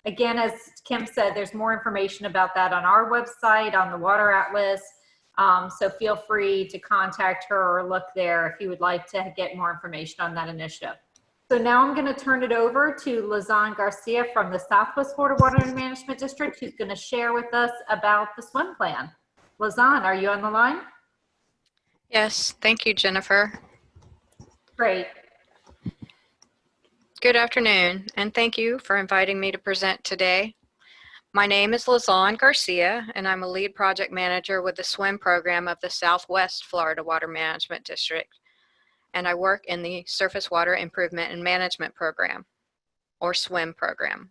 Again, as Kim said, there's more information about that on our website, on the Water Atlas. So feel free to contact her or look there if you would like to get more information on that initiative. So now I'm going to turn it over to Lizanne Garcia from the Southwest Florida Water Management District, who's going to share with us about the SWIM plan. Lizanne, are you on the line? Yes, thank you, Jennifer. Great. Good afternoon, and thank you for inviting me to present today. My name is Lizanne Garcia, and I'm a lead project manager with the SWIM program of the Southwest Florida Water Management District, and I work in the Surface Water Improvement and Management Program, or SWIM program.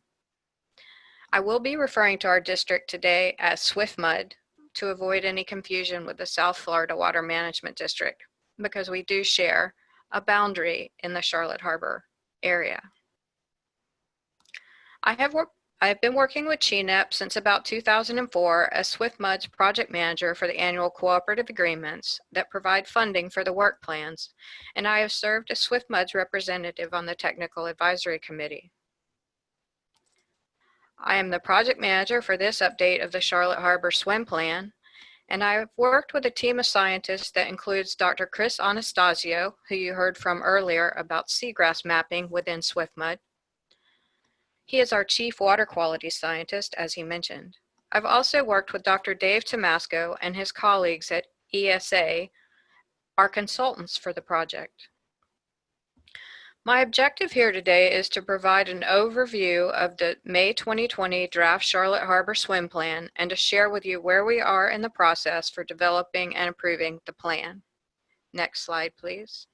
I will be referring to our district today as SWFWMD to avoid any confusion with the South Florida Water Management District, because we do share a boundary in the Charlotte Harbor area. I have been working with CHNEP since about 2004 as SWFWMD's project manager for the annual cooperative agreements that provide funding for the work plans, and I have served as SWFWMD's representative on the Technical Advisory Committee. I am the project manager for this update of the Charlotte Harbor SWIM plan, and I have worked with a team of scientists that includes Dr. Chris Anastasio, who you heard from earlier about seagrass mapping within SWFWMD. He is our chief water quality scientist, as he mentioned. I've also worked with Dr. Dave Tomasco and his colleagues at ESA, our consultants for the project. My objective here today is to provide an overview of the May 2020 draft Charlotte Harbor SWIM plan and to share with you where we are in the process for developing and approving the plan. Next slide, please.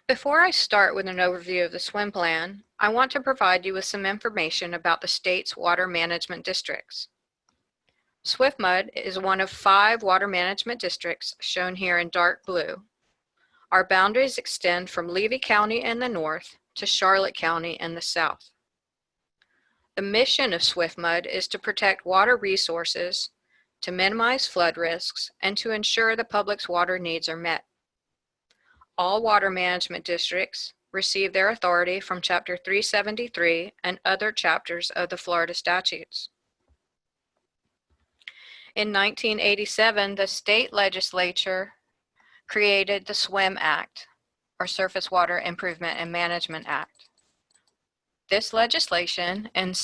Before I start with an overview of the SWIM plan, I want to provide you with some information about the state's water management districts. SWFWMD is one of 5 water management districts shown here in dark blue. Our boundaries extend from Levy County in the north to Charlotte County in the south. The mission of SWFWMD is to protect water resources, to minimize flood risks, and to ensure the public's water needs are met. All water management districts receive their authority from Chapter 373 and other chapters of the Florida statutes. In 1987, the state legislature created the SWIM Act, or Surface Water Improvement and Management Act. This legislation and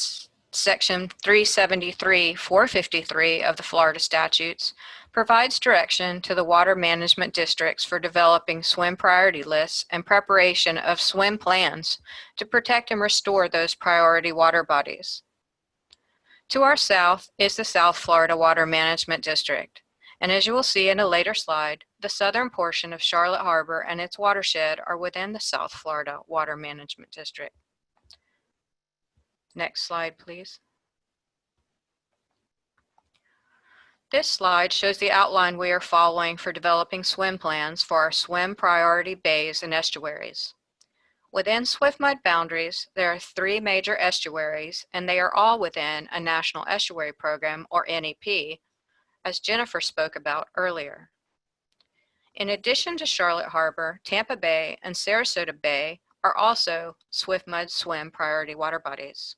Section 373-453 of the Florida statutes provides direction to the water management districts for developing SWIM priority lists and preparation of SWIM plans to protect and restore those priority water bodies. To our south is the South Florida Water Management District, and as you will see in a later slide, the southern portion of Charlotte Harbor and its watershed are within the South Florida Water Management District. Next slide, please. This slide shows the outline we are following for developing SWIM plans for our SWIM priority bays and estuaries. Within SWFWMD boundaries, there are 3 major estuaries, and they are all within a National Estuary Program, or NEP, as Jennifer spoke about earlier. In addition to Charlotte Harbor, Tampa Bay and Sarasota Bay are also SWFWMD SWIM priority water bodies.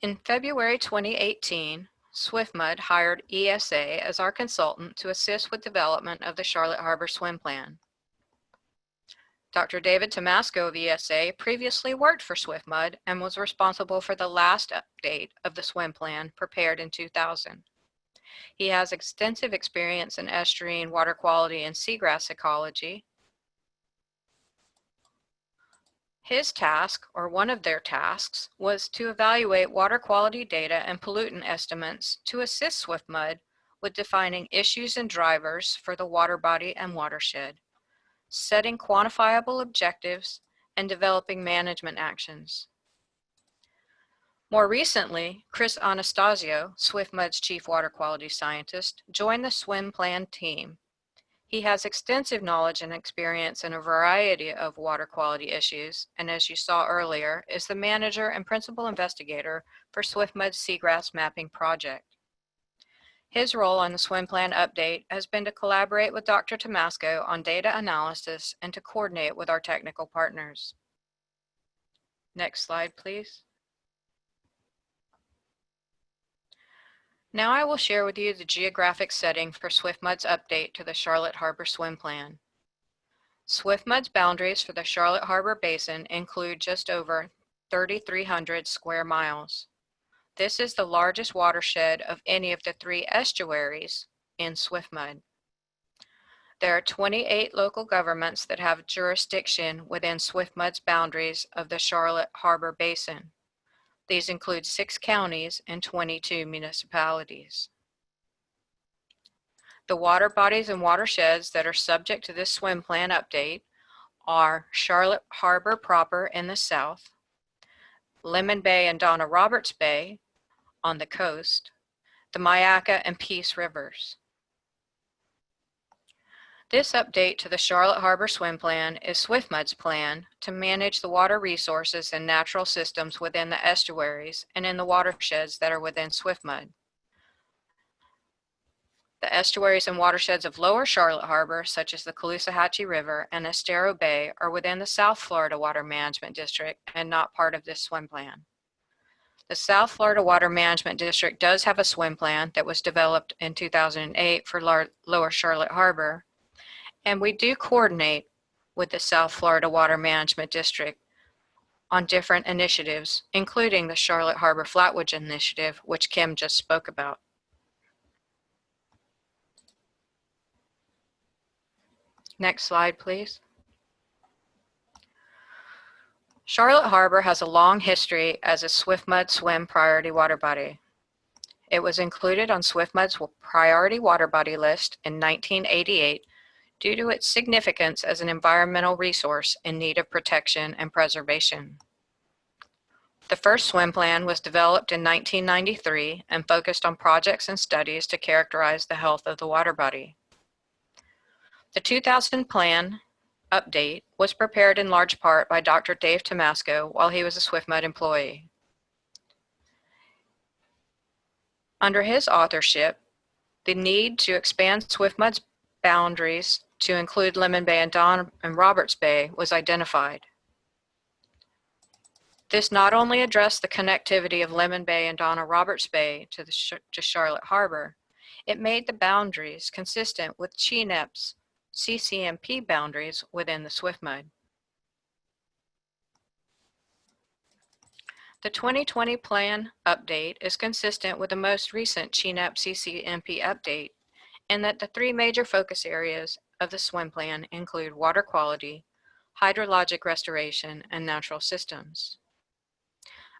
In February 2018, SWFWMD hired ESA as our consultant to assist with development of the Charlotte Harbor SWIM plan. Dr. David Tomasco of ESA previously worked for SWFWMD and was responsible for the last update of the SWIM plan prepared in 2000. He has extensive experience in estuarine water quality and seagrass ecology. His task, or one of their tasks, was to evaluate water quality data and pollutant estimates to assist SWFWMD with defining issues and drivers for the water body and watershed, setting quantifiable objectives, and developing management actions. More recently, Chris Anastasio, SWFWMD's chief water quality scientist, joined the SWIM plan team. He has extensive knowledge and experience in a variety of water quality issues, and as you saw earlier, is the manager and principal investigator for SWFWMD's Seagrass Mapping Project. His role on the swim plan update has been to collaborate with Dr. Tomasco on data analysis and to coordinate with our technical partners. Next slide, please. Now I will share with you the geographic setting for SWFMUD's update to the Charlotte Harbor Swim Plan. SWFMUD's boundaries for the Charlotte Harbor Basin include just over 3,300 square miles. This is the largest watershed of any of the 3 estuaries in SWFMUD. There are 28 local governments that have jurisdiction within SWFMUD's boundaries of the Charlotte Harbor Basin. These include 6 counties and 22 municipalities. The water bodies and watersheds that are subject to this swim plan update are Charlotte Harbor proper in the south, Lemon Bay and Donna Roberts Bay on the coast, the Myakka and Peace Rivers. This update to the Charlotte Harbor Swim Plan is SWFMUD's plan to manage the water resources and natural systems within the estuaries and in the watersheds that are within SWFMUD. The estuaries and watersheds of Lower Charlotte Harbor, such as the Caloosahatchee River and Estero Bay, are within the South Florida Water Management District and not part of this swim plan. The South Florida Water Management District does have a swim plan that was developed in 2008 for Lower Charlotte Harbor, and we do coordinate with the South Florida Water Management District on different initiatives, including the Charlotte Harbor Flatwoods Initiative, which Kim just spoke about. Next slide, please. Charlotte Harbor has a long history as a SWFMUD swim priority water body. It was included on SWFMUD's priority water body list in 1988 due to its significance as an environmental resource in need of protection and preservation. The first swim plan was developed in 1993 and focused on projects and studies to characterize the health of the water body. The 2000 plan update was prepared in large part by Dr. Dave Tomasco while he was a SWFMUD employee. Under his authorship, the need to expand SWFMUD's boundaries to include Lemon Bay and Donna and Roberts Bay was identified. This not only addressed the connectivity of Lemon Bay and Donna Roberts Bay to Charlotte Harbor, it made the boundaries consistent with CHNEP's CCMP boundaries within the SWFMUD. The 2020 plan update is consistent with the most recent CHNEP CCMP update in that the 3 major focus areas of the swim plan include water quality, hydrologic restoration, and natural systems.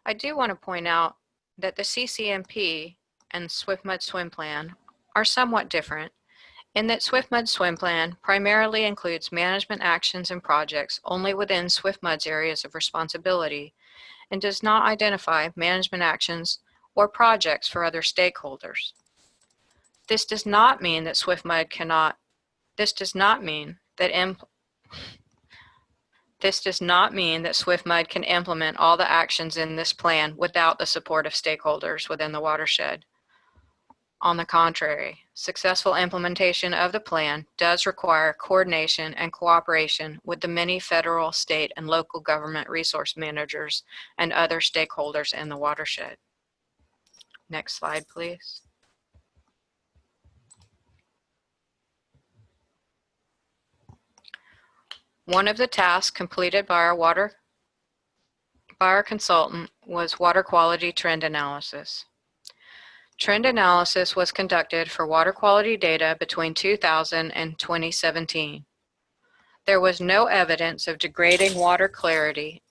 I do want to point out that the CCMP and SWFMUD swim plan are somewhat different in that SWFMUD swim plan primarily includes management actions and projects only within SWFMUD's areas of responsibility and does not identify management actions or projects for other stakeholders. This does not mean that SWFMUD can implement all the actions in this plan without the support of stakeholders within the watershed. On the contrary, successful implementation of the plan does require coordination and cooperation with the many federal, state, and local government resource managers and other stakeholders in the watershed. Next slide, please. One of the tasks completed by our consultant was water quality trend analysis. Trend analysis was conducted for water quality data between 2000 and 2017. There was no evidence of degrading water clarity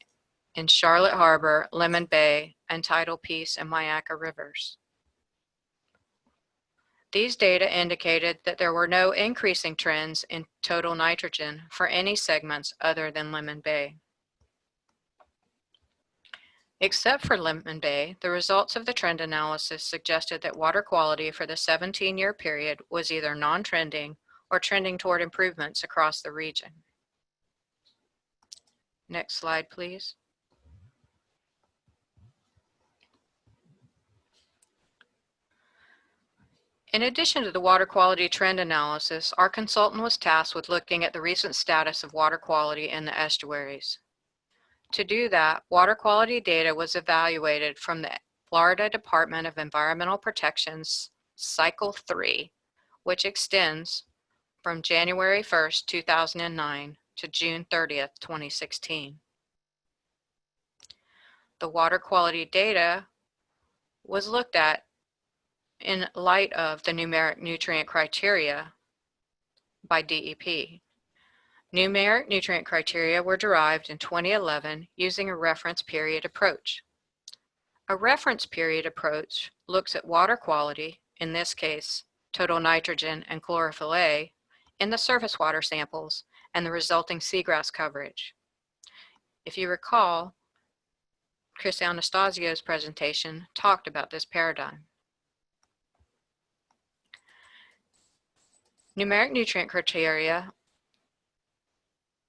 in Charlotte Harbor, Lemon Bay, and Tidal Peace and Myakka rivers. These data indicated that there were no increasing trends in total nitrogen for any segments other than Lemon Bay. Except for Lemon Bay, the results of the trend analysis suggested that water quality for the 17-year period was either non-trending or trending toward improvements across the region. Next slide, please. In addition to the water quality trend analysis, our consultant was tasked with looking at the recent status of water quality in the estuaries. To do that, water quality data was evaluated from the Florida Department of Environmental Protection's Cycle 3, which extends from January 1st, 2009 to June 30th, 2016. The water quality data was looked at in light of the numeric nutrient criteria by DEP. Numeric nutrient criteria were derived in 2011 using a reference period approach. A reference period approach looks at water quality, in this case, total nitrogen and chlorophyll A, in the surface water samples and the resulting seagrass coverage. If you recall, Chris Anastasio's presentation talked about this paradigm. Numeric nutrient criteria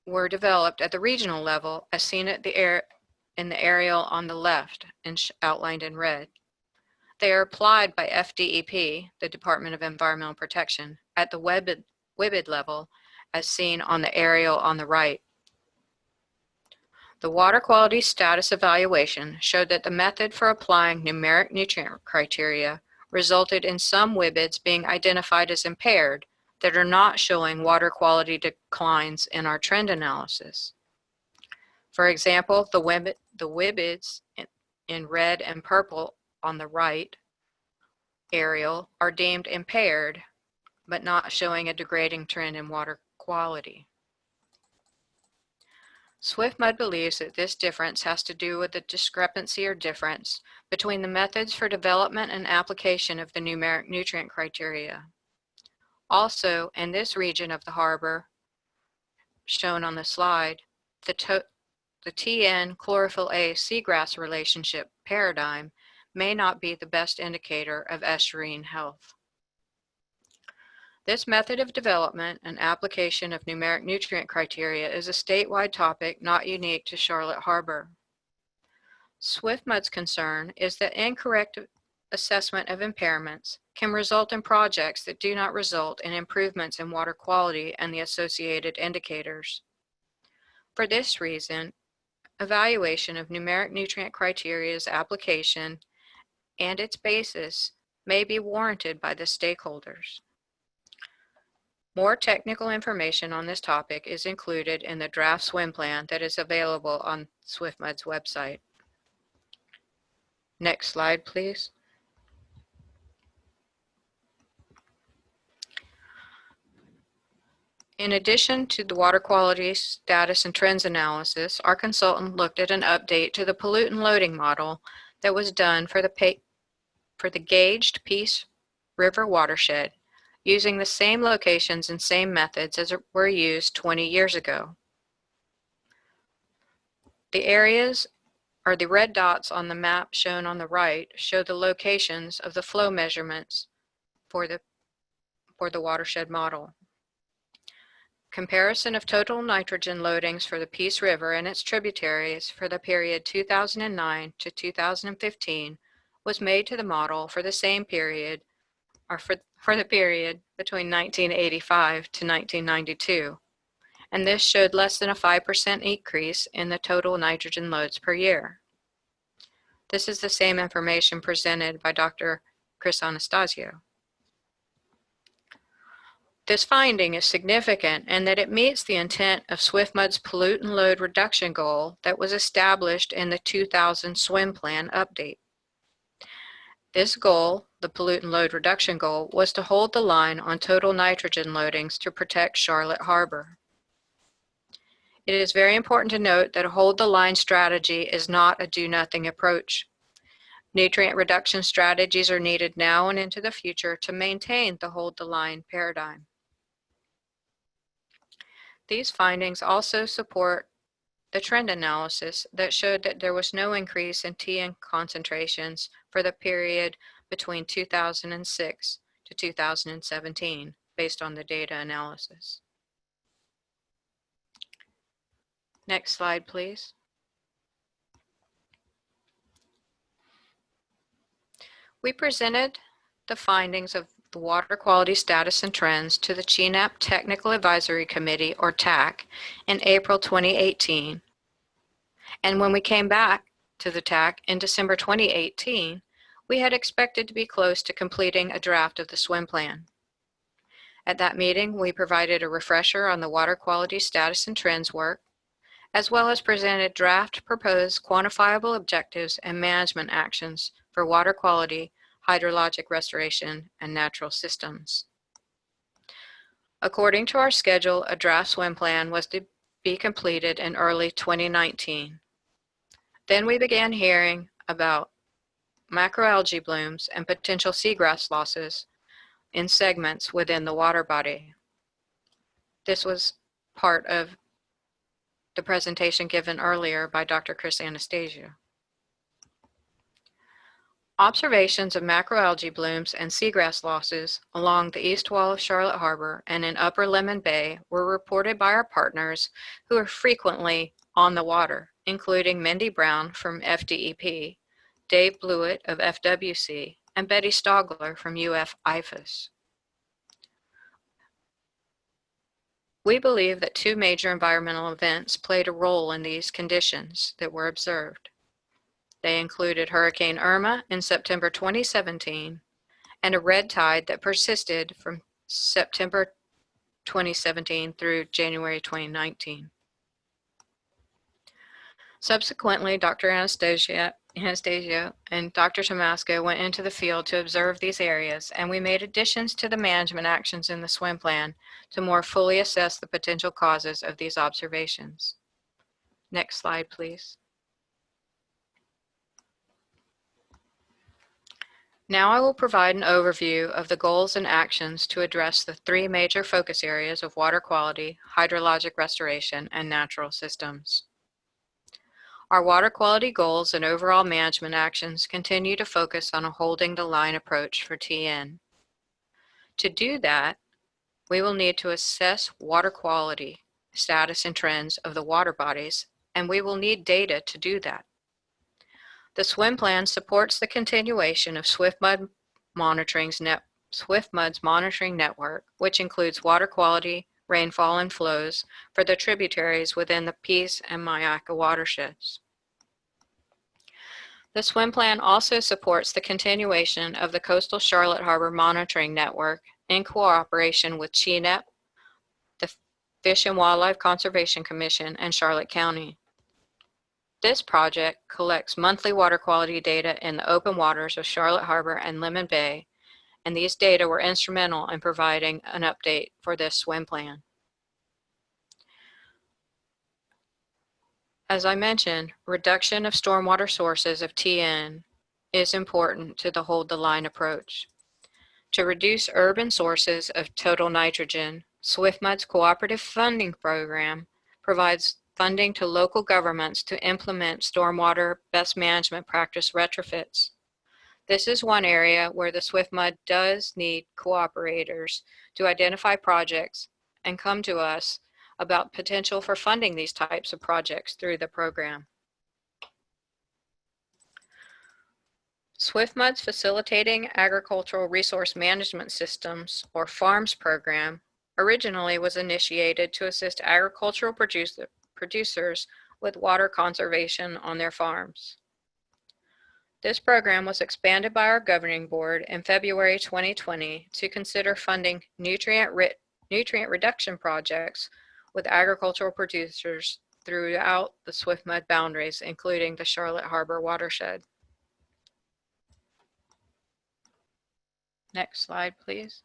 were developed at the regional level as seen at in the aerial on the left and outlined in red. They are applied by FDEP, the Department of Environmental Protection, at the WIBID level as seen on the aerial on the right. The water quality status evaluation showed that the method for applying numeric nutrient criteria resulted in some WIBIDs being identified as impaired that are not showing water quality declines in our trend analysis. For example, the WIBIDs in red and purple on the right aerial are deemed impaired, but not showing a degrading trend in water quality. SWFWMD believes that this difference has to do with the discrepancy or difference between the methods for development and application of the numeric nutrient criteria. Also, in this region of the harbor, shown on the slide, the TN chlorophyll A seagrass relationship paradigm may not be the best indicator of estuarine health. This method of development and application of numeric nutrient criteria is a statewide topic not unique to Charlotte Harbor. SWFWMD's concern is that incorrect assessment of impairments can result in projects that do not result in improvements in water quality and the associated indicators. For this reason, evaluation of numeric nutrient criteria's application and its basis may be warranted by the stakeholders. More technical information on this topic is included in the draft swim plan that is available on SWFWMD's website. Next slide, please. In addition to the water quality status and trends analysis, our consultant looked at an update to the pollutant loading model that was done for the gauged Peace River watershed, using the same locations and same methods as were used 20 years ago. The areas, or the red dots on the map shown on the right, show the locations of the flow measurements for the watershed model. Comparison of total nitrogen loadings for the Peace River and its tributaries for the period 2009 to 2015 was made to the model for the same period, or for the period between 1985 to 1992, and this showed less than a 5% increase in the total nitrogen loads per year. This is the same information presented by Dr. Chris Anastasio. This finding is significant in that it meets the intent of SWFWMD's pollutant load reduction goal that was established in the 2000 swim plan update. This goal, the pollutant load reduction goal, was to hold the line on total nitrogen loadings to protect Charlotte Harbor. It is very important to note that a hold the line strategy is not a do-nothing approach. Nutrient reduction strategies are needed now and into the future to maintain the hold the line paradigm. These findings also support the trend analysis that showed that there was no increase in TN concentrations for the period between 2006 to 2017 based on the data analysis. Next slide, please. We presented the findings of the Water Quality Status and Trends to the CHNEP Technical Advisory Committee, or TAC, in April 2018. And when we came back to the TAC in December 2018, we had expected to be close to completing a draft of the swim plan. At that meeting, we provided a refresher on the water quality status and trends work, as well as presented draft proposed quantifiable objectives and management actions for water quality, hydrologic restoration, and natural systems. According to our schedule, a draft swim plan was to be completed in early 2019. Then we began hearing about macroalgae blooms and potential seagrass losses in segments within the water body. This was part of the presentation given earlier by Dr. Chris Anastasio. Observations of macroalgae blooms and seagrass losses along the east wall of Charlotte Harbor and in Upper Lemon Bay were reported by our partners who are frequently on the water, including Mindy Brown from FDEP, Dave Blewett of FWC, and Betty Stogler from UF-IFAS. We believe that two major environmental events played a role in these conditions that were observed. They included Hurricane Irma in September 2017 and a red tide that persisted from September 2017 through January 2019. Subsequently, Dr. Anastasio and Dr. Tomasco went into the field to observe these areas, and we made additions to the management actions in the swim plan to more fully assess the potential causes of these observations. Next slide, please. Now I will provide an overview of the goals and actions to address the three major focus areas of water quality, hydrologic restoration, and natural systems. Our water quality goals and overall management actions continue to focus on a holding the line approach for TN. To do that, we will need to assess water quality, status, and trends of the water bodies, and we will need data to do that. The swim plan supports the continuation of SWFMUD's monitoring network, which includes water quality, rainfall, and flows for the tributaries within the Peace and Myakka watersheds. The swim plan also supports the continuation of the Coastal Charlotte Harbor Monitoring Network in cooperation with CHNEP, the Fish and Wildlife Conservation Commission, and Charlotte County. This project collects monthly water quality data in the open waters of Charlotte Harbor and Lemon Bay, and these data were instrumental in providing an update for this swim plan. As I mentioned, reduction of stormwater sources of TN is important to the hold the line approach. To reduce urban sources of total nitrogen, SWFMUD's cooperative funding program provides funding to local governments to implement stormwater best management practice retrofits. This is one area where the SWFMUD does need cooperators to identify projects and come to us about potential for funding these types of projects through the program. SWFMUD's Facilitating Agricultural Resource Management Systems, or FARMS program, originally was initiated to assist agricultural producers with water conservation on their farms. This program was expanded by our governing board in February 2020 to consider funding nutrient reduction projects with agricultural producers throughout the SWFMUD boundaries, including the Charlotte Harbor watershed. Next slide, please.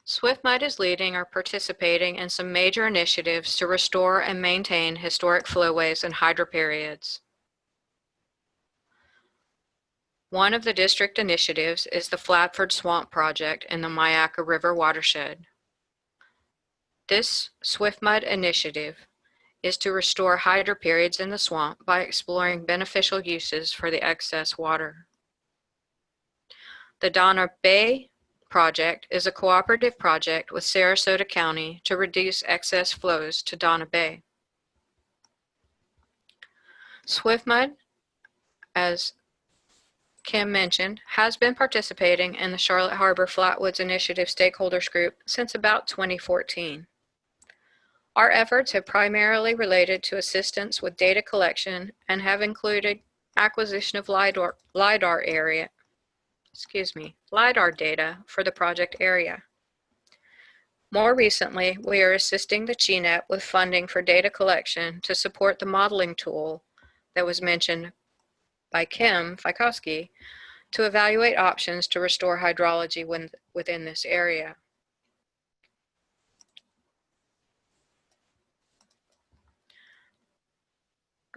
SWFMUD is leading or participating in some major initiatives to restore and maintain historic flowways and hydroperiods. One of the district initiatives is the Flatford Swamp Project in the Myakka River watershed. This SWFMUD initiative is to restore hydroperiods in the swamp by exploring beneficial uses for the excess water. The Donna Bay project is a cooperative project with Sarasota County to reduce excess flows to Donna Bay. SWFMUD, as Kim mentioned, has been participating in the Charlotte Harbor Flatwoods Initiative Stakeholders Group since about 2014. Our efforts have primarily related to assistance with data collection and have included acquisition of LIDAR data for the project area. More recently, we are assisting the CHNEP with funding for data collection to support the modeling tool that was mentioned by Kim Fikowski to evaluate options to restore hydrology within this area.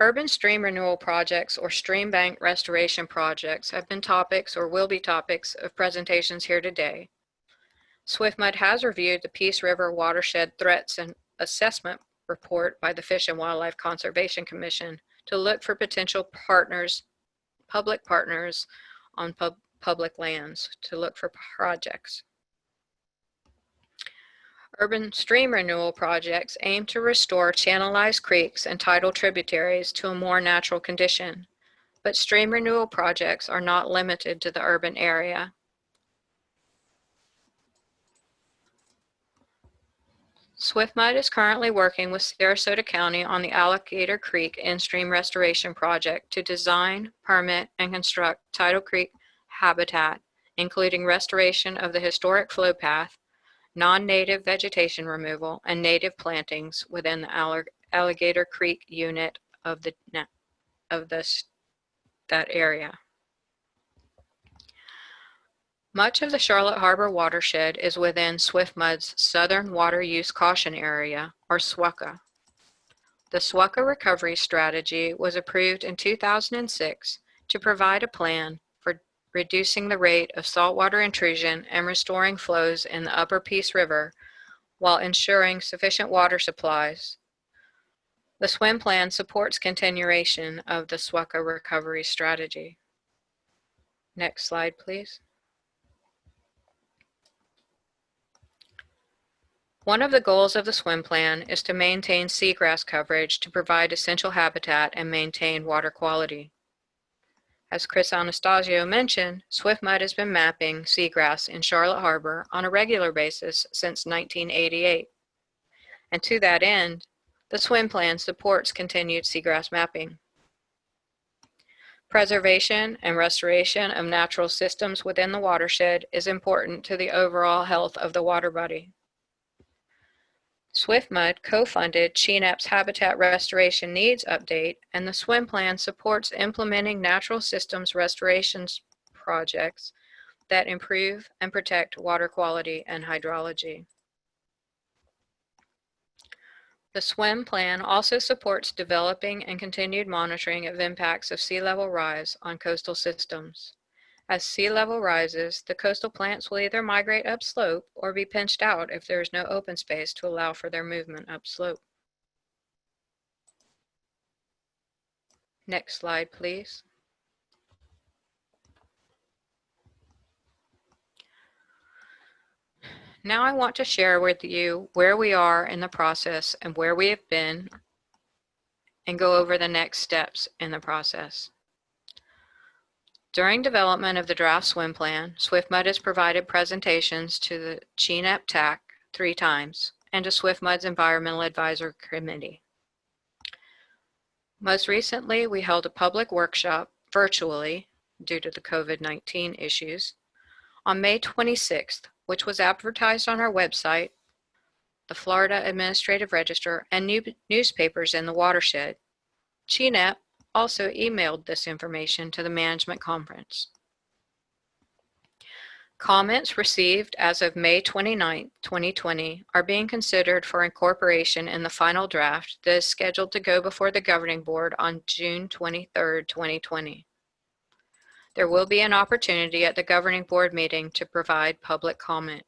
Urban stream renewal projects or stream bank restoration projects have been topics or will be topics of presentations here today. SWFWMD has reviewed the Peace River Watershed Threats and Assessment Report by the Fish and Wildlife Conservation Commission to look for potential partners, public partners on public lands to look for projects. Urban stream renewal projects aim to restore channelized creeks and tidal tributaries to a more natural condition, but stream renewal projects are not limited to the urban area. SWFWMD is currently working with Sarasota County on the Alligator Creek in-stream restoration project to design, permit, and construct tidal creek habitat, including restoration of the historic flow path, non-native vegetation removal, and native plantings within the Alligator Creek unit of that area. Much of the Charlotte Harbor watershed is within SWFWMD's Southern Water Use Caution Area, or SWUCA. The SWUCA recovery strategy was approved in 2006 to provide a plan for reducing the rate of saltwater intrusion and restoring flows in the upper Peace River while ensuring sufficient water supplies. The SWIM plan supports continuation of the SWUCA recovery strategy. Next slide, please. One of the goals of the SWIM plan is to maintain seagrass coverage to provide essential habitat and maintain water quality. As Chris Anastasio mentioned, SWFWMD has been mapping seagrass in Charlotte Harbor on a regular basis since 1988. And to that end, the SWIM plan supports continued seagrass mapping. Preservation and restoration of natural systems within the watershed is important to the overall health of the water body. SWFWMD co-funded CHNEP's Habitat Restoration Needs Update, and the SWIM plan supports implementing natural systems restorations projects that improve and protect water quality and hydrology. The SWIM plan also supports developing and continued monitoring of impacts of sea level rise on coastal systems. As sea level rises, the coastal plants will either migrate upslope or be pinched out if there is no open space to allow for their movement upslope. Next slide, please. Now I want to share with you where we are in the process and where we have been, and go over the next steps in the process. During development of the draft SWIM plan, SWFWMD has provided presentations to the CHNEP TAC 3 times and to SWFWMD's Environmental Advisor Committee. Most recently, we held a public workshop virtually due to the COVID-19 issues on May 26th, which was advertised on our website, the Florida Administrative Register, and newspapers in the watershed. CHNEP also emailed this information to the management conference. Comments received as of May 29, 2020 are being considered for incorporation in the final draft that is scheduled to go before the governing board on June 23, 2020. There will be an opportunity at the governing board meeting to provide public comment.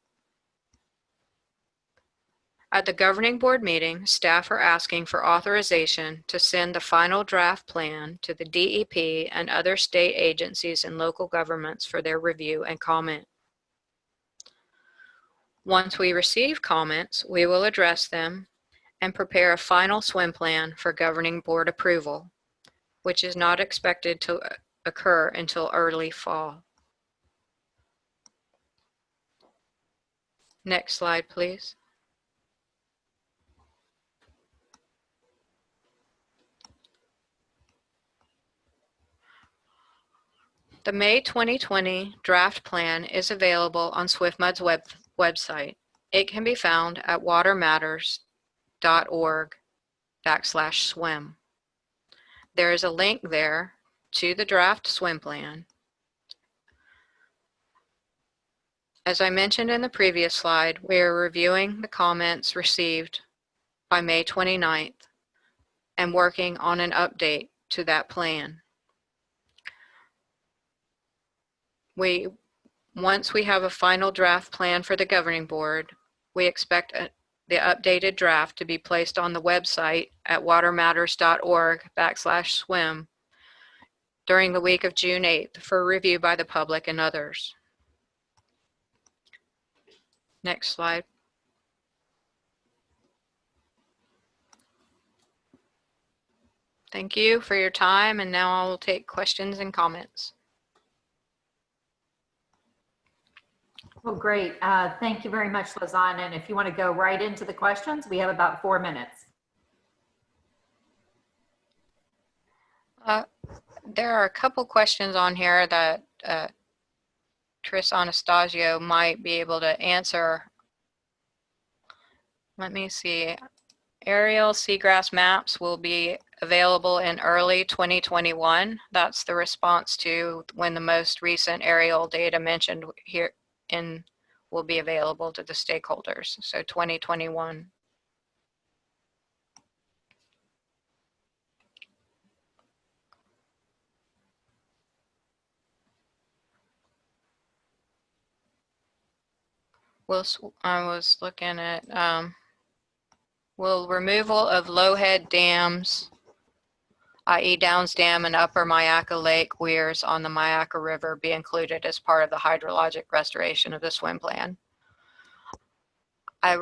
At the governing board meeting, staff are asking for authorization to send the final draft plan to the DEP and other state agencies and local governments for their review and comment. Once we receive comments, we will address them and prepare a final SWIM plan for governing board approval, which is not expected to occur until early fall. Next slide, please. The May 2020 draft plan is available on SWFMD's website. It can be found at watermatters.org/swim. There is a link there to the draft swim plan. As I mentioned in the previous slide, we are reviewing the comments received by May 29th and working on an update to that plan. Once we have a final draft plan for the governing board, we expect the updated draft to be placed on the website at watermatters.org/swim during the week of June 8th for review by the public and others. Next slide. Thank you for your time, and now I will take questions and comments. Well, great. Thank you very much, Lizanne. And if you want to go right into the questions, we have about 4 minutes. There are a couple questions on here that Tris Anastasio might be able to answer. Let me see. Aerial seagrass maps will be available in early 2021. That's the response to when the most recent aerial data mentioned here will be available to the stakeholders. So 2021. I was looking at, will removal of low-head dams, i.e. Downs Dam and Upper Myakka Lake weirs on the Myakka River, be included as part of the hydrologic restoration of the swim plan? I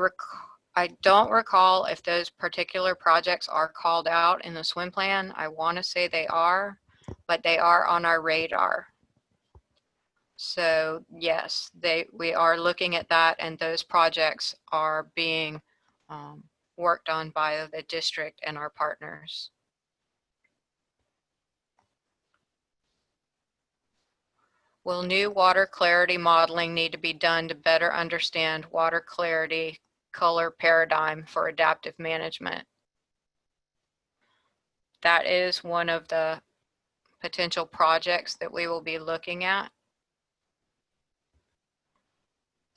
don't recall if those particular projects are called out in the swim plan. I want to say they are, but they are on our radar. So yes, we are looking at that, and those projects are being worked on by the district and our partners. Will new water clarity modeling need to be done to better understand water clarity color paradigm for adaptive management? That is one of the potential projects that we will be looking at.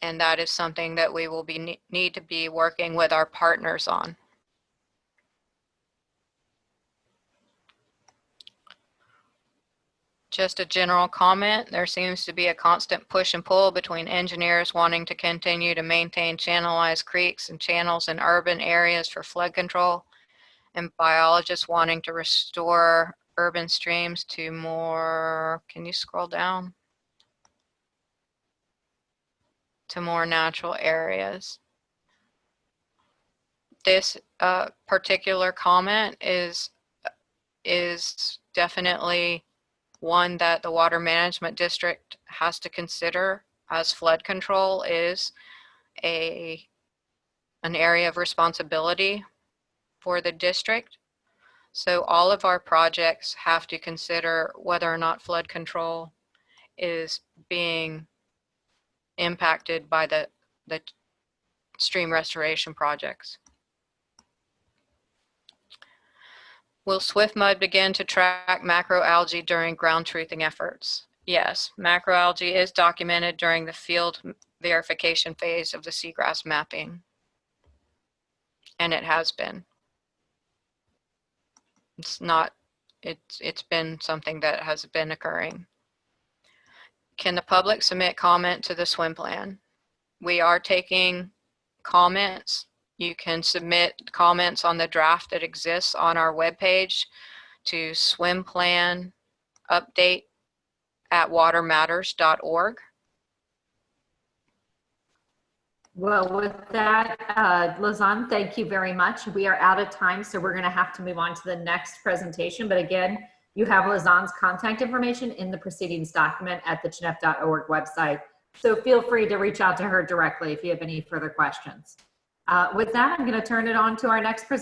And that is something that we will need to be working with our partners on. Just a general comment, there seems to be a constant push and pull between engineers wanting to continue to maintain channelized creeks and channels in urban areas for flood control, and biologists wanting to restore urban streams to more, can you scroll down? To more natural areas. This particular comment is definitely one that the Water Management District has to consider, as flood control is an area of responsibility for the district. So all of our projects have to consider whether or not flood control is being impacted by the stream restoration projects. Will SWFMD begin to track macroalgae during ground truthing efforts? Yes, macroalgae is documented during the field verification phase of the seagrass mapping, and it has been. It's been something that has been occurring. Can the public submit comment to the swim plan? We are taking comments. You can submit comments on the draft that exists on our webpage to swim plan update at watermatters.org. Well, with that, Lizanne, thank you very much. We are out of time, so we're going to have to move on to the next presentation. But again, You have Lausanne's contact information in the proceedings document at the CHNEP.org website. So feel free to reach out to her directly if you have any further questions. With that, I'm going to turn it on to our next presenter.